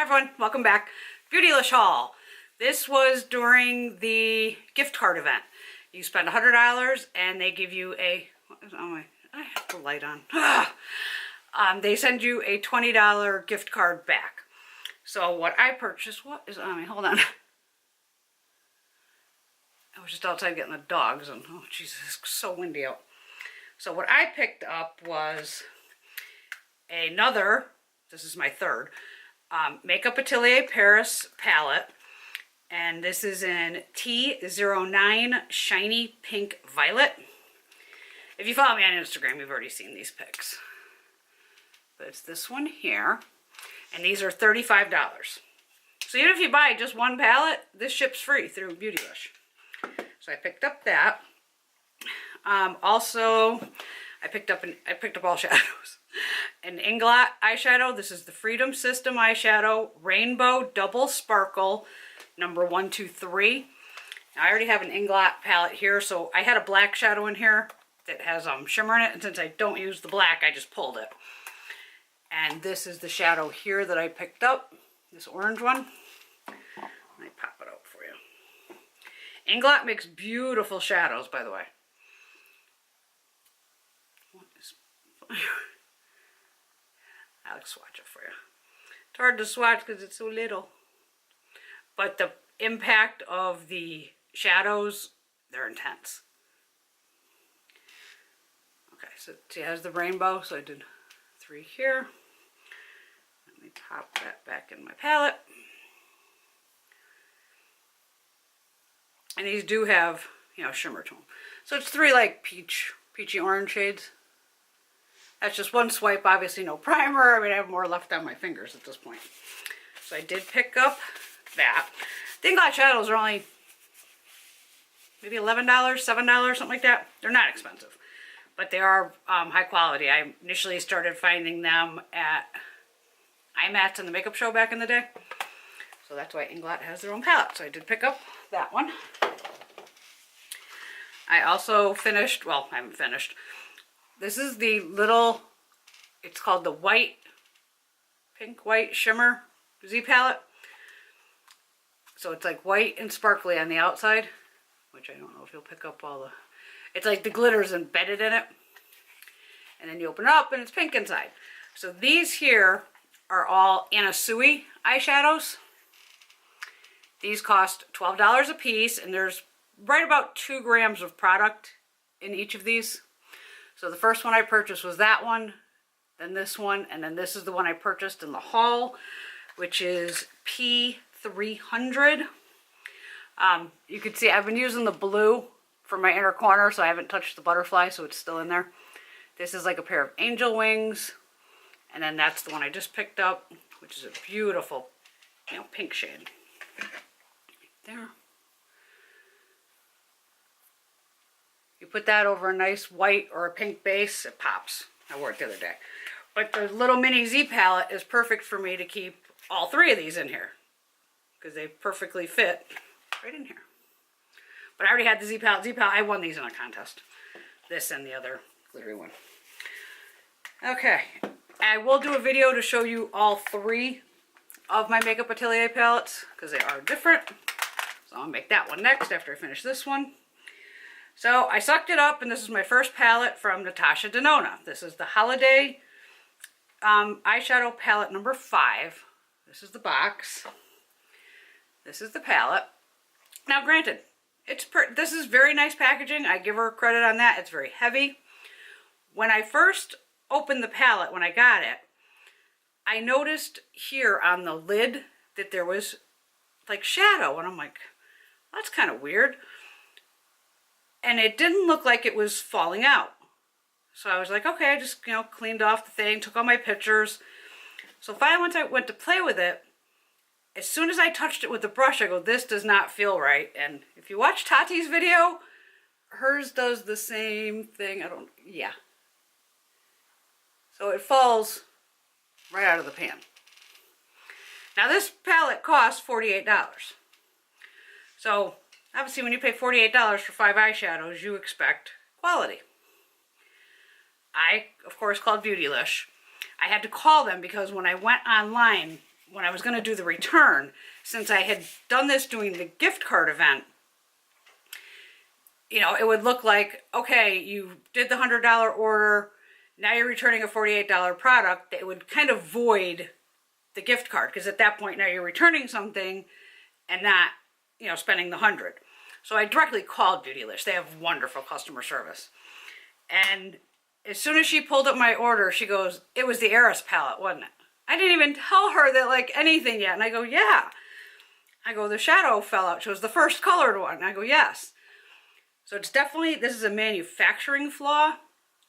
Hi everyone, welcome back. Beautylish haul. This was during the gift card event. You spend $100 and they give you a, I have the light on. They send you a $20 gift card back. So what I purchased, what is on me? Hold on. I was just outside getting the dogs and oh Jesus, it's so windy out. So what I picked up was another, this is my third, Makeup Atelier Paris palette, and this is in T09 Shiny Pink Violet. If you follow me on Instagram, you've already seen these pics. But it's this one here, and these are $35. So even if you buy just one palette, this ships free through Beautylish. So I picked up that. Also, I picked up all shadows. An Inglot eyeshadow. This is the Freedom System eyeshadow, Rainbow Double Sparkle, number 123. Now, I already have an Inglot palette here, so I had a black shadow in here that has shimmer in it, and since I don't use the black, I just pulled it. And this is the shadow here that I picked up, this orange one. Let me pop it out for you. Inglot makes beautiful shadows, by the way. What is... I'll swatch it for you. It's hard to swatch because it's so little. But the impact of the shadows, they're intense. Okay, so see, it has the rainbow, so I did 3 here. Let me pop that back in my palette. And these do have, you know, shimmer to them. So it's 3 like peachy orange shades. That's just one swipe, obviously no primer. I mean, I have more left on my fingers at this point. So I did pick up that. The Inglot shadows are only maybe $11, $7, something like that. They're not expensive, but they are high quality. I initially started finding them at Ebates in the makeup show back in the day. So that's why Inglot has their own palette. So I did pick up that one. I also finished, well, I haven't finished. This is the little, it's called the pink white shimmer Z palette. So it's like white and sparkly on the outside, which I don't know if you'll pick up all the, it's like the glitter's embedded in it. And then you open it up and it's pink inside. So these here are all Anasui eyeshadows. These cost $12 a piece, and there's right about 2 grams of product in each of these. So the first one I purchased was that one, then this one, and then this is the one I purchased in the haul, which is P300. You can see I've been using the blue for my inner corner, so I haven't touched the butterfly, so it's still in there. This is like a pair of angel wings, and then that's the one I just picked up, which is a beautiful, you know, pink shade. Right there. You put that over a nice white or a pink base, it pops. I wore it the other day. But the little mini Z palette is perfect for me to keep all 3 of these in here, because they perfectly fit right in here. But I already had the Z palette. I won these in a contest. This and the other glittery one. Okay, I will do a video to show you all 3 of my Makeup Atelier palettes, because they are different. So I'll make that one next after I finish this one. So I sucked it up, and this is my first palette from Natasha Denona. This is the Holiday eyeshadow palette number 5. This is the box. This is the palette. Now granted, this is very nice packaging. I give her credit on that. It's very heavy. When I first opened the palette, when I got it, I noticed here on the lid that there was like shadow, and I'm like, that's kind of weird. And it didn't look like it was falling out. So I was like, okay, I just, you know, cleaned off the thing, took all my pictures. So finally, once I went to play with it, as soon as I touched it with the brush, I go, this does not feel right. And if you watch Tati's video, hers does the same thing. Yeah. So it falls right out of the pan. Now this palette costs $48. So obviously, when you pay $48 for 5 eyeshadows, you expect quality. I, of course, called Beautylish. I had to call them because when I went online when I was going to do the return, since I had done this doing the gift card event, you know, it would look like, okay, you did the $100 order, now you're returning a $48 product. It would kind of void the gift card, because at that point now you're returning something and not, you know, spending the $100. So I directly called Beautylish. They have wonderful customer service. And as soon as she pulled up my order, she goes, it was the Heiress palette, wasn't it? I didn't even tell her that, like, anything yet. And I go, yeah. I go, the shadow fell out. She was the first colored one. And I go, yes. So it's definitely, this is a manufacturing flaw,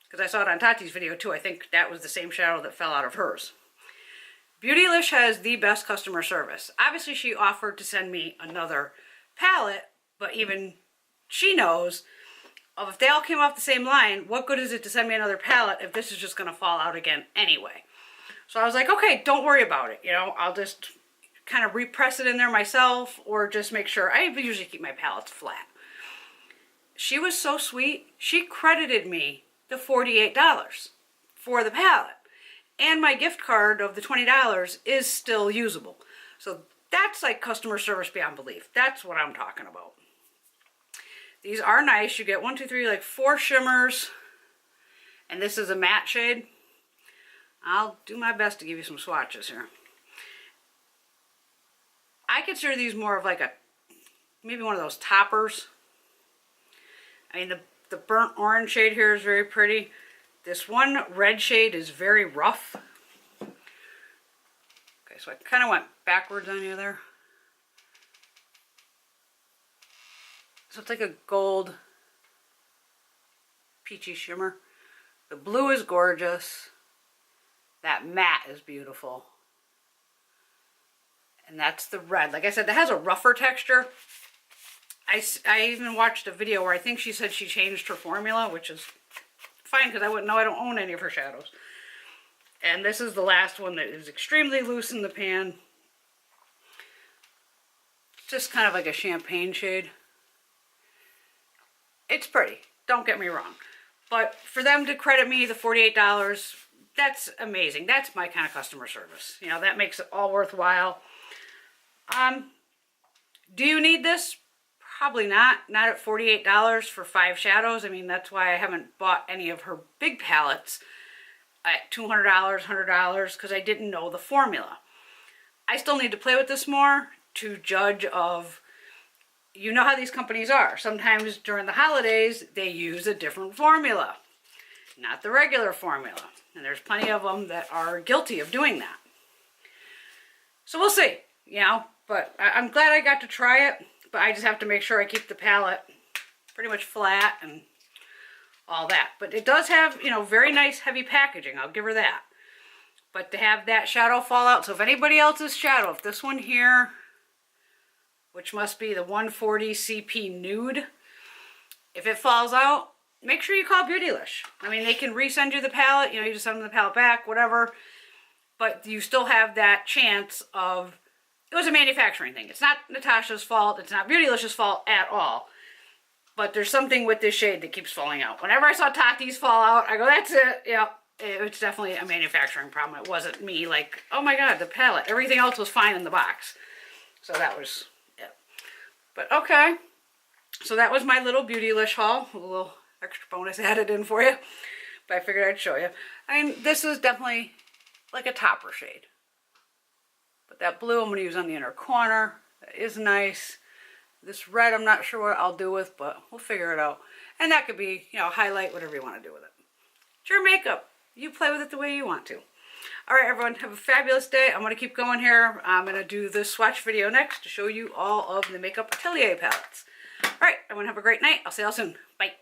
because I saw it on Tati's video too. I think that was the same shadow that fell out of hers. Beautylish has the best customer service. Obviously, she offered to send me another palette, but even she knows, if they all came off the same line, what good is it to send me another palette if this is just going to fall out again anyway? So I was like, okay, don't worry about it. You know, I'll just kind of repress it in there myself, or just make sure. I usually keep my palettes flat. She was so sweet. She credited me the $48 for the palette. And my gift card of the $20 is still usable. So that's like customer service beyond belief. That's what I'm talking about. These are nice. You get 1, 2, 3, like 4 shimmers. And this is a matte shade. I'll do my best to give you some swatches here. I consider these more of like a, maybe one of those toppers. I mean, the burnt orange shade here is very pretty. This one red shade is very rough. Okay, so I kind of went backwards on you there. So it's like a gold peachy shimmer. The blue is gorgeous. That matte is beautiful. And that's the red. Like I said, that has a rougher texture. I even watched a video where I think she said she changed her formula, which is fine because I wouldn't know. I don't own any of her shadows. And this is the last one that is extremely loose in the pan. It's just kind of like a champagne shade. It's pretty, don't get me wrong. But for them to credit me the $48, that's amazing. That's my kind of customer service. You know, that makes it all worthwhile. Do you need this? Probably not. Not at $48 for 5 shadows. I mean, that's why I haven't bought any of her big palettes at $200, $100, because I didn't know the formula. I still need to play with this more to judge of, you know how these companies are. Sometimes during the holidays, they use a different formula, not the regular formula. And there's plenty of them that are guilty of doing that. So we'll see, you know, but I'm glad I got to try it. But I just have to make sure I keep the palette pretty much flat and all that. But it does have, you know, very nice heavy packaging. I'll give her that. But to have that shadow fall out. So if anybody else's shadow, if this one here, which must be the 140 CP Nude, if it falls out, make sure you call Beautylish. I mean, they can resend you the palette. You know, you just send them the palette back, whatever. But you still have that chance of, it was a manufacturing thing. It's not Natasha's fault. It's not Beautylish's fault at all. But there's something with this shade that keeps falling out. Whenever I saw Tati's fall out, I go, that's it. Yeah, it's definitely a manufacturing problem. It wasn't me like, oh my God, the palette. Everything else was fine in the box. So that was it. But okay. So that was my little Beautylish haul. A little extra bonus added in for you. But I figured I'd show you. I mean, this is definitely like a topper shade. But that blue I'm going to use on the inner corner. That is nice. This red I'm not sure what I'll do with, but we'll figure it out. And that could be, you know, highlight, whatever you want to do with it. It's your makeup. You play with it the way you want to. All right, everyone, have a fabulous day. I'm going to keep going here. I'm going to do this swatch video next to show you all of the Makeup Atelier palettes. All right, everyone have a great night. I'll see y'all soon. Bye.